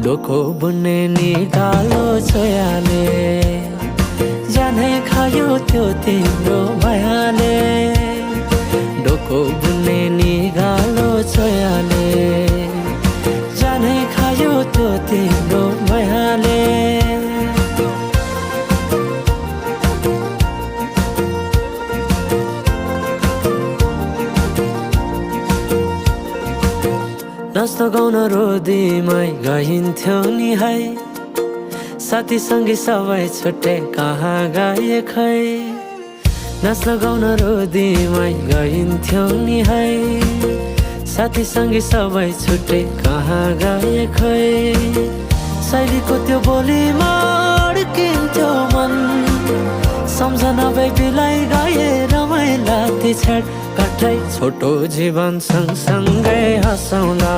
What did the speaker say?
डोको बुन्ने निकालो छोयाले जानै खायो त्यो तिम्रो मायाले डोको बुन्ने निकालो छोयाले जानै खायो त्यो तिम्रो मायाले नाच्न गाउन रोदीमै गइन्थ्यो नि है साथी सँगै सबै छुट्टै कहाँ गए खै नाच्न गाउन रोदीमै गइन्थ्यो नि है साथी सँगै सबै छुट्टै कहाँ गए खै शैलीको त्यो बोलीमा अड्किन्थ्यो मन सम्झना बेबीलाई गाए रमाइला ती छेड कठै छोटो जीवन सँगसँगै हँसौँला।